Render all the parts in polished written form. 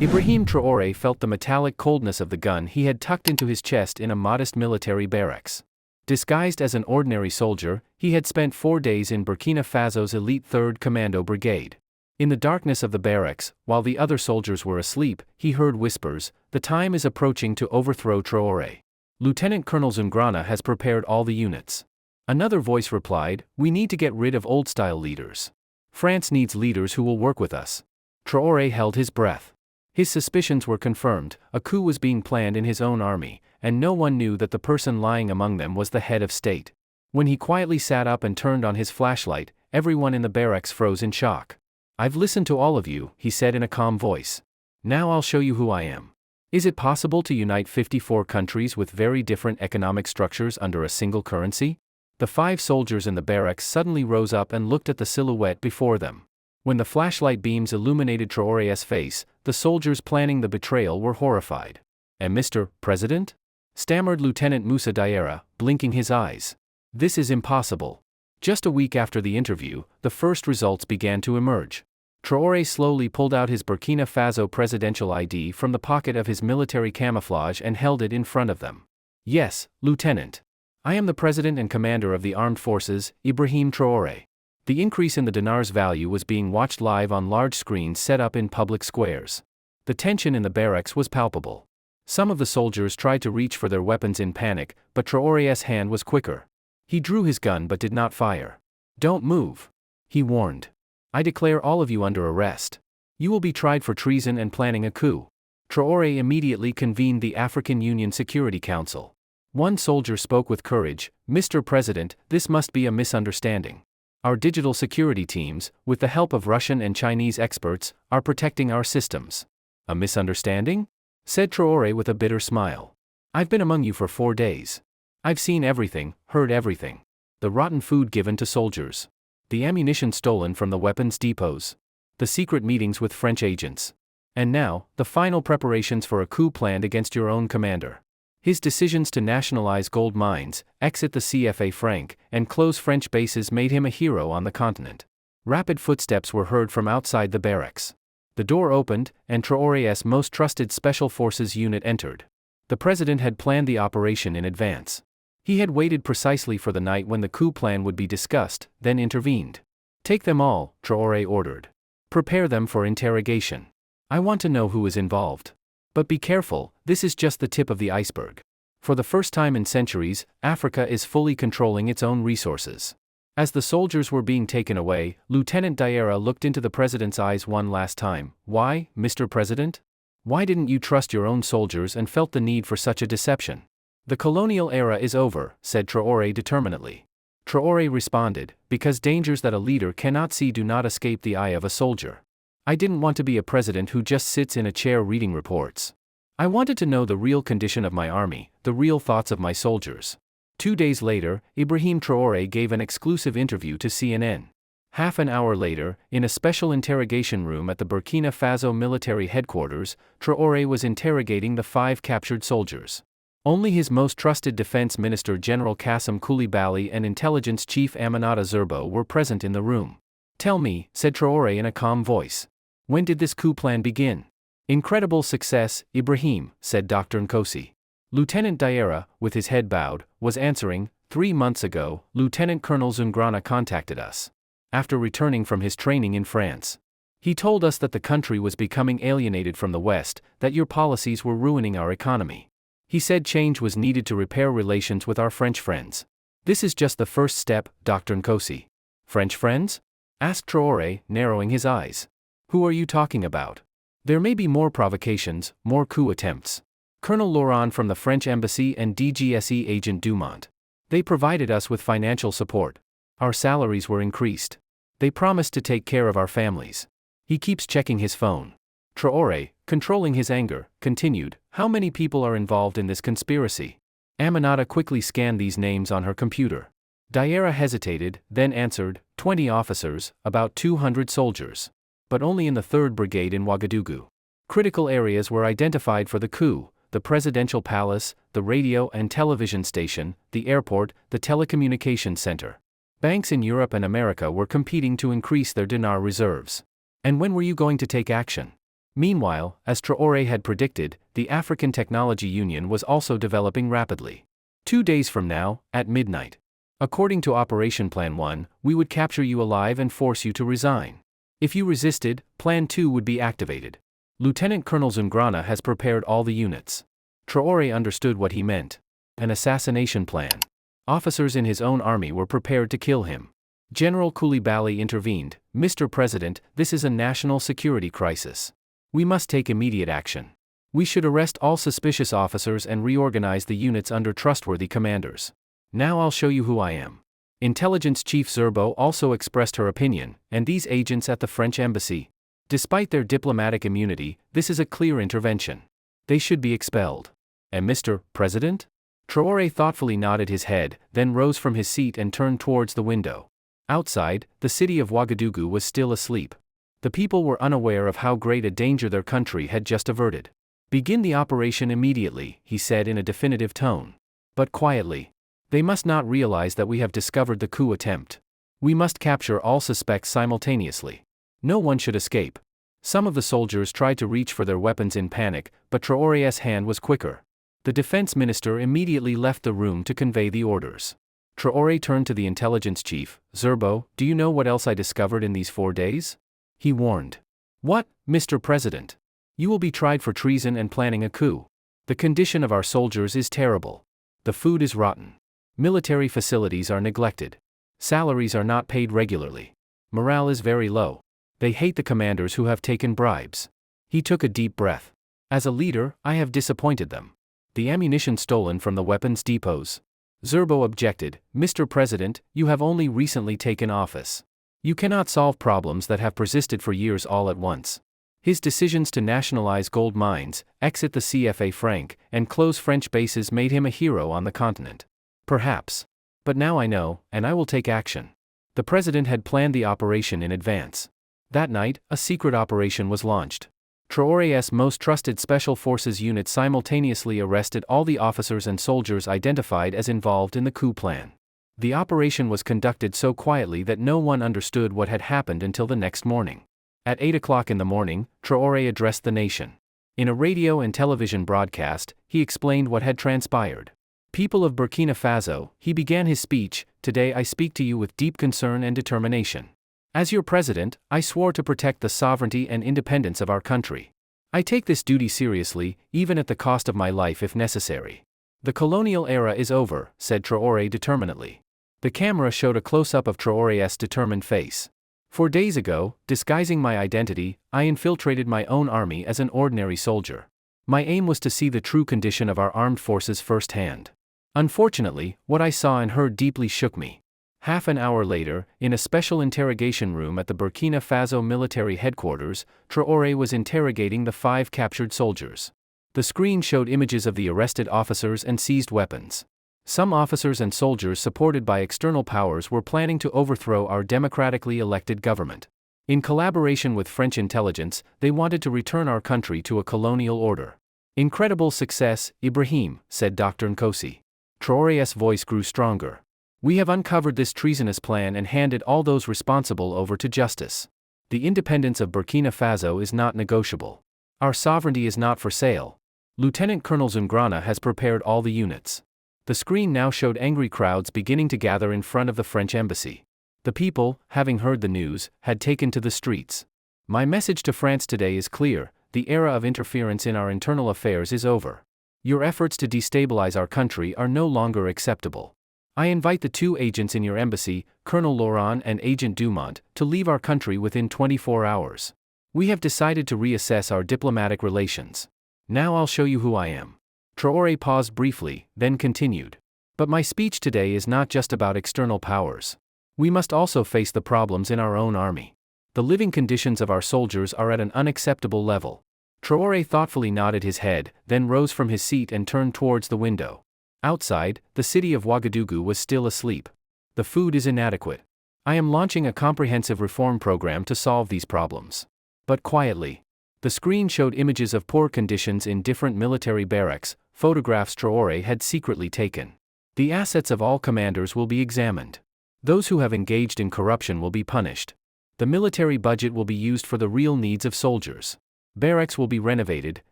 Ibrahim Traoré felt the metallic coldness of the gun he had tucked into his chest in a modest military barracks. Disguised as an ordinary soldier, he had spent 4 days in Burkina Faso's elite 3rd Commando Brigade. In the darkness of the barracks, while the other soldiers were asleep, he heard whispers, "The time is approaching to overthrow Traoré. Lieutenant Colonel Zungrana has prepared all the units." Another voice replied, "We need to get rid of old-style leaders. France needs leaders who will work with us." Traoré held his breath. His suspicions were confirmed, a coup was being planned in his own army, and no one knew that the person lying among them was the head of state. When he quietly sat up and turned on his flashlight, everyone in the barracks froze in shock. "I've listened to all of you," he said in a calm voice. "Now I'll show you who I am. Is it possible to unite 54 countries with very different economic structures under a single currency?" The 5 soldiers in the barracks suddenly rose up and looked at the silhouette before them. When the flashlight beams illuminated Traoré's face, the soldiers planning the betrayal were horrified. "And Mr. President?" stammered Lieutenant Moussa Diarra, blinking his eyes. "This is impossible." Just a week after the interview, the first results began to emerge. Traoré slowly pulled out his Burkina Faso presidential ID from the pocket of his military camouflage and held it in front of them. "Yes, Lieutenant. I am the President and Commander of the Armed Forces, Ibrahim Traoré." The increase in the dinar's value was being watched live on large screens set up in public squares. The tension in the barracks was palpable. Some of the soldiers tried to reach for their weapons in panic, but Traoré's hand was quicker. He drew his gun but did not fire. "Don't move," he warned. "I declare all of you under arrest. You will be tried for treason and planning a coup." Traoré immediately convened the African Union Security Council. One soldier spoke with courage, "Mr. President, this must be a misunderstanding. Our digital security teams, with the help of Russian and Chinese experts, are protecting our systems." "A misunderstanding?" said Traoré with a bitter smile. "I've been among you for 4 days. I've seen everything, heard everything. The rotten food given to soldiers. The ammunition stolen from the weapons depots. The secret meetings with French agents. And now, the final preparations for a coup planned against your own commander. His decisions to nationalize gold mines, exit the CFA franc, and close French bases made him a hero on the continent." Rapid footsteps were heard from outside the barracks. The door opened, and Traoré's most trusted Special Forces unit entered. The president had planned the operation in advance. He had waited precisely for the night when the coup plan would be discussed, then intervened. "Take them all," Traoré ordered. "Prepare them for interrogation. I want to know who is involved. But be careful, this is just the tip of the iceberg. For the first time in centuries, Africa is fully controlling its own resources." As the soldiers were being taken away, Lieutenant Diarra looked into the president's eyes one last time. "Why, Mr. President? Why didn't you trust your own soldiers and felt the need for such a deception?" "The colonial era is over," said Traoré determinedly. Traoré responded, "Because dangers that a leader cannot see do not escape the eye of a soldier. I didn't want to be a president who just sits in a chair reading reports. I wanted to know the real condition of my army, the real thoughts of my soldiers." 2 days later, Ibrahim Traoré gave an exclusive interview to CNN. Half an hour later, in a special interrogation room at the Burkina Faso military headquarters, Traoré was interrogating the 5 captured soldiers. Only his most trusted defense minister General Kassim Koulibaly and intelligence chief Aminata Zerbo were present in the room. "Tell me," said Traoré in a calm voice. "When did this coup plan begin?" "Incredible success, Ibrahim," said Dr. Nkosi. Lieutenant Diarra, with his head bowed, was answering, 3 months ago, Lieutenant Colonel Zungrana contacted us. After returning from his training in France. He told us that the country was becoming alienated from the West, that your policies were ruining our economy. He said change was needed to repair relations with our French friends. This is just the first step, Dr. Nkosi." "French friends?" asked Traoré, narrowing his eyes. "Who are you talking about? There may be more provocations, more coup attempts. Colonel Laurent from the French Embassy and DGSE agent Dumont. They provided us with financial support. Our salaries were increased. They promised to take care of our families." He keeps checking his phone. Traoré, controlling his anger, continued, "How many people are involved in this conspiracy?" Aminata quickly scanned these names on her computer. Diarra hesitated, then answered, 20 officers, about 200 soldiers. But only in the 3rd Brigade in Ouagadougou. Critical areas were identified for the coup: the presidential palace, the radio and television station, the airport, the telecommunications center. Banks in Europe and America were competing to increase their dinar reserves. "And when were you going to take action?" Meanwhile, as Traoré had predicted, the African Technology Union was also developing rapidly. 2 days from now, at midnight. According to Operation Plan 1, we would capture you alive and force you to resign. If you resisted, Plan 2 would be activated. Lieutenant Colonel Zungrana has prepared all the units. Traoré understood what he meant. An assassination plan. Officers in his own army were prepared to kill him. General Koulibaly intervened. "Mr. President, this is a national security crisis. We must take immediate action. We should arrest all suspicious officers and reorganize the units under trustworthy commanders. Now I'll show you who I am." Intelligence Chief Zerbo also expressed her opinion, and these agents at the French embassy. Despite their diplomatic immunity, this is a clear intervention. They should be expelled. And Mr. President? Traoré thoughtfully nodded his head, then rose from his seat and turned towards the window. Outside, the city of Ouagadougou was still asleep. The people were unaware of how great a danger their country had just averted. "Begin the operation immediately," he said in a definitive tone. But quietly. "They must not realize that we have discovered the coup attempt. We must capture all suspects simultaneously. No one should escape." Some of the soldiers tried to reach for their weapons in panic, but Traoré's hand was quicker. The defense minister immediately left the room to convey the orders. Traoré turned to the intelligence chief. "Zerbo, do you know what else I discovered in these 4 days?" He warned. "What, Mr. President? You will be tried for treason and planning a coup. The condition of our soldiers is terrible. The food is rotten. Military facilities are neglected. Salaries are not paid regularly. Morale is very low. They hate the commanders who have taken bribes." He took a deep breath. "As a leader, I have disappointed them. The ammunition stolen from the weapons depots." Zerbo objected. "Mr. President, you have only recently taken office. You cannot solve problems that have persisted for years all at once." His decisions to nationalize gold mines, exit the CFA franc, and close French bases made him a hero on the continent. Perhaps. But now I know, and I will take action. The president had planned the operation in advance. That night, a secret operation was launched. Traoré's most trusted special forces unit simultaneously arrested all the officers and soldiers identified as involved in the coup plan. The operation was conducted so quietly that no one understood what had happened until the next morning. At 8 o'clock in the morning, Traoré addressed the nation. In a radio and television broadcast, he explained what had transpired. "People of Burkina Faso," he began his speech, "today I speak to you with deep concern and determination. As your president, I swore to protect the sovereignty and independence of our country. I take this duty seriously, even at the cost of my life if necessary. The colonial era is over," said Traoré determinedly. The camera showed a close-up of Traoré's determined face. 4 days ago, disguising my identity, I infiltrated my own army as an ordinary soldier. My aim was to see the true condition of our armed forces firsthand. Unfortunately, what I saw and heard deeply shook me. Half an hour later, in a special interrogation room at the Burkina Faso military headquarters, Traoré was interrogating the 5 captured soldiers. The screen showed images of the arrested officers and seized weapons. Some officers and soldiers supported by external powers were planning to overthrow our democratically elected government. In collaboration with French intelligence, they wanted to return our country to a colonial order. "Incredible success, Ibrahim," said Dr. Nkosi. Traoré's voice grew stronger. "We have uncovered this treasonous plan and handed all those responsible over to justice. The independence of Burkina Faso is not negotiable. Our sovereignty is not for sale. Lieutenant Colonel Zungrana has prepared all the units." The screen now showed angry crowds beginning to gather in front of the French embassy. The people, having heard the news, had taken to the streets. "My message to France today is clear: the era of interference in our internal affairs is over. Your efforts to destabilize our country are no longer acceptable. I invite the 2 agents in your embassy, Colonel Laurent and Agent Dumont, to leave our country within 24 hours. We have decided to reassess our diplomatic relations. Now I'll show you who I am." Traoré paused briefly, then continued. "But my speech today is not just about external powers. We must also face the problems in our own army. The living conditions of our soldiers are at an unacceptable level." Traoré thoughtfully nodded his head, then rose from his seat and turned towards the window. Outside, the city of Ouagadougou was still asleep. "The food is inadequate. I am launching a comprehensive reform program to solve these problems." But quietly. The screen showed images of poor conditions in different military barracks, photographs Traoré had secretly taken. "The assets of all commanders will be examined. Those who have engaged in corruption will be punished. The military budget will be used for the real needs of soldiers. Barracks will be renovated,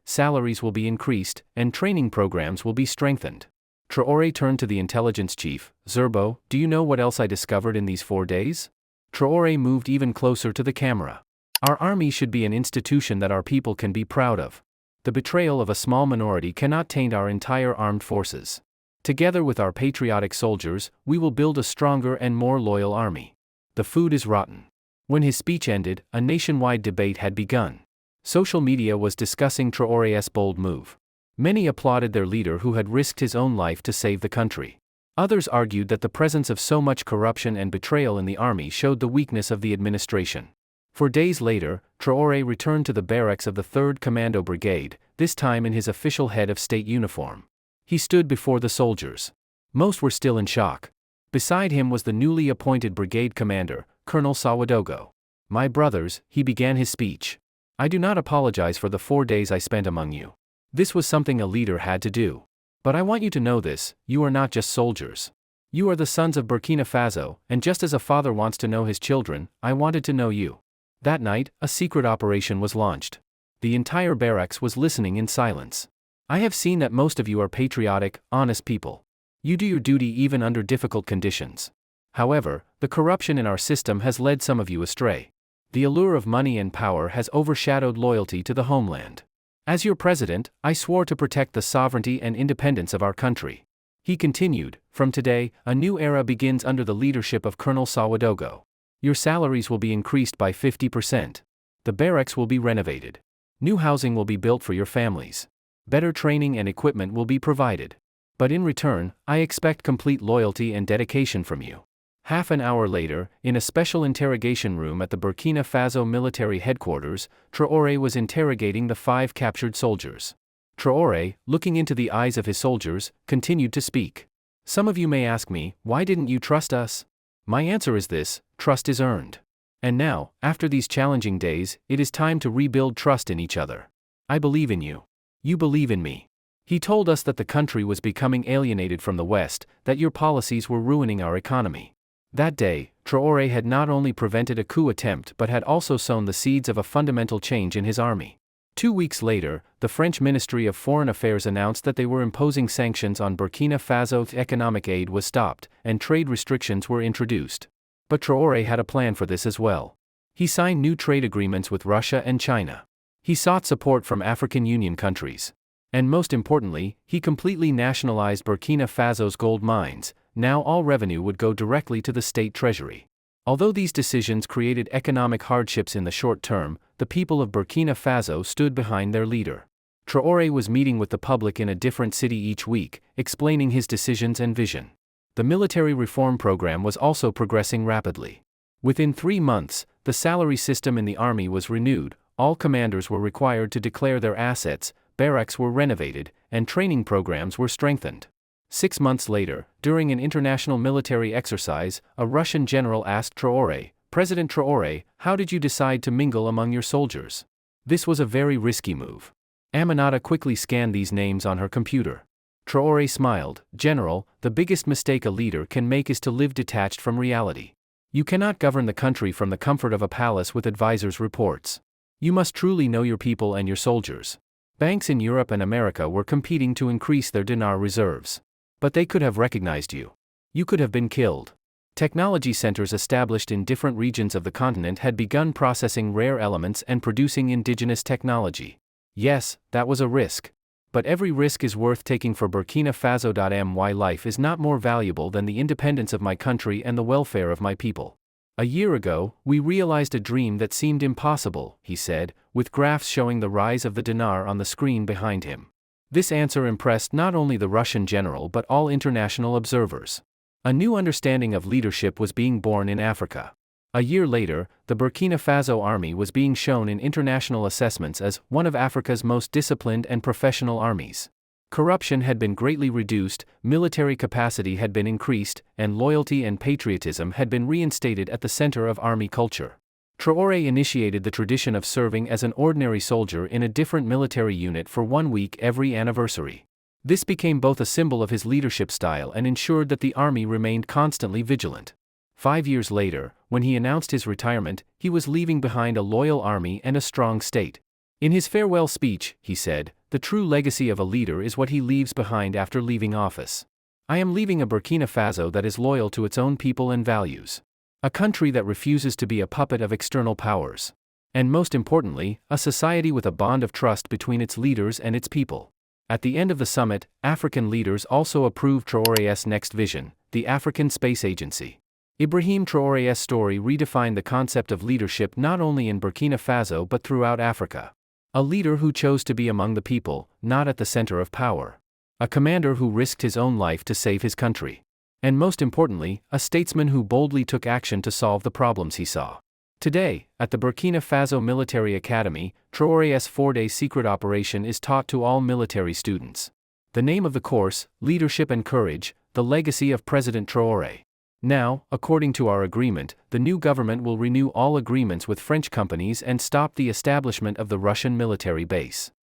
salaries will be increased, and training programs will be strengthened. Traoré turned to the intelligence chief. Zerbo, do you know what else I discovered in these 4 days? Traoré moved even closer to the camera. Our army should be an institution that our people can be proud of. The betrayal of a small minority cannot taint our entire armed forces. Together with our patriotic soldiers, we will build a stronger and more loyal army. The food is rotten. When his speech ended, a nationwide debate had begun. Social media was discussing Traoré's bold move. Many applauded their leader who had risked his own life to save the country. Others argued that the presence of so much corruption and betrayal in the army showed the weakness of the administration. 4 days later, Traoré returned to the barracks of the 3rd Commando Brigade, this time in his official head of state uniform. He stood before the soldiers. Most were still in shock. Beside him was the newly appointed brigade commander, Colonel Sawadogo. My brothers, he began his speech. I do not apologize for the 4 days I spent among you. This was something a leader had to do. But I want you to know this, you are not just soldiers. You are the sons of Burkina Faso, and just as a father wants to know his children, I wanted to know you. That night, a secret operation was launched. The entire barracks was listening in silence. I have seen that most of you are patriotic, honest people. You do your duty even under difficult conditions. However, the corruption in our system has led some of you astray. The allure of money and power has overshadowed loyalty to the homeland. As your president, I swore to protect the sovereignty and independence of our country. He continued, from today, a new era begins under the leadership of Colonel Sawadogo. Your salaries will be increased by 50%. The barracks will be renovated. New housing will be built for your families. Better training and equipment will be provided. But in return, I expect complete loyalty and dedication from you. Half an hour later, in a special interrogation room at the Burkina Faso military headquarters, Traoré was interrogating the 5 captured soldiers. Traoré, looking into the eyes of his soldiers, continued to speak. Some of you may ask me, why didn't you trust us? My answer is this: trust is earned. And now, after these challenging days, it is time to rebuild trust in each other. I believe in you. You believe in me. He told us that the country was becoming alienated from the West, that your policies were ruining our economy. That day, Traoré had not only prevented a coup attempt but had also sown the seeds of a fundamental change in his army. 2 weeks later, the French Ministry of Foreign Affairs announced that they were imposing sanctions on Burkina Faso. Economic aid was stopped, and trade restrictions were introduced. But Traoré had a plan for this as well. He signed new trade agreements with Russia and China. He sought support from African Union countries. And most importantly, he completely nationalized Burkina Faso's gold mines. Now all revenue would go directly to the state treasury. Although these decisions created economic hardships in the short term, the people of Burkina Faso stood behind their leader. Traoré was meeting with the public in a different city each week, explaining his decisions and vision. The military reform program was also progressing rapidly. Within 3 months, the salary system in the army was renewed, all commanders were required to declare their assets, barracks were renovated, and training programs were strengthened. 6 months later, during an international military exercise, a Russian general asked Traoré, President Traoré, how did you decide to mingle among your soldiers? This was a very risky move. Aminata quickly scanned these names on her computer. Traoré smiled, General, the biggest mistake a leader can make is to live detached from reality. You cannot govern the country from the comfort of a palace with advisors' reports. You must truly know your people and your soldiers. Banks in Europe and America were competing to increase their dinar reserves. But they could have recognized you. You could have been killed. Technology centers established in different regions of the continent had begun processing rare elements and producing indigenous technology. Yes, that was a risk. But every risk is worth taking for Burkina Faso. My life is not more valuable than the independence of my country and the welfare of my people. A year ago, we realized a dream that seemed impossible, he said, with graphs showing the rise of the dinar on the screen behind him. This answer impressed not only the Russian general but all international observers. A new understanding of leadership was being born in Africa. A year later, the Burkina Faso army was being shown in international assessments as one of Africa's most disciplined and professional armies. Corruption had been greatly reduced, military capacity had been increased, and loyalty and patriotism had been reinstated at the center of army culture. Traoré initiated the tradition of serving as an ordinary soldier in a different military unit for 1 week every anniversary. This became both a symbol of his leadership style and ensured that the army remained constantly vigilant. 5 years later, when he announced his retirement, he was leaving behind a loyal army and a strong state. In his farewell speech, he said, "The true legacy of a leader is what he leaves behind after leaving office. I am leaving a Burkina Faso that is loyal to its own people and values. A country that refuses to be a puppet of external powers. And most importantly, a society with a bond of trust between its leaders and its people." At the end of the summit, African leaders also approved Traoré's next vision, the African Space Agency. Ibrahim Traoré's story redefined the concept of leadership not only in Burkina Faso but throughout Africa. A leader who chose to be among the people, not at the center of power. A commander who risked his own life to save his country. And most importantly, a statesman who boldly took action to solve the problems he saw. Today, at the Burkina Faso Military Academy, Traoré's 4-day secret operation is taught to all military students. The name of the course, Leadership and Courage, the Legacy of President Traoré. Now, according to our agreement, the new government will renew all agreements with French companies and stop the establishment of the Russian military base.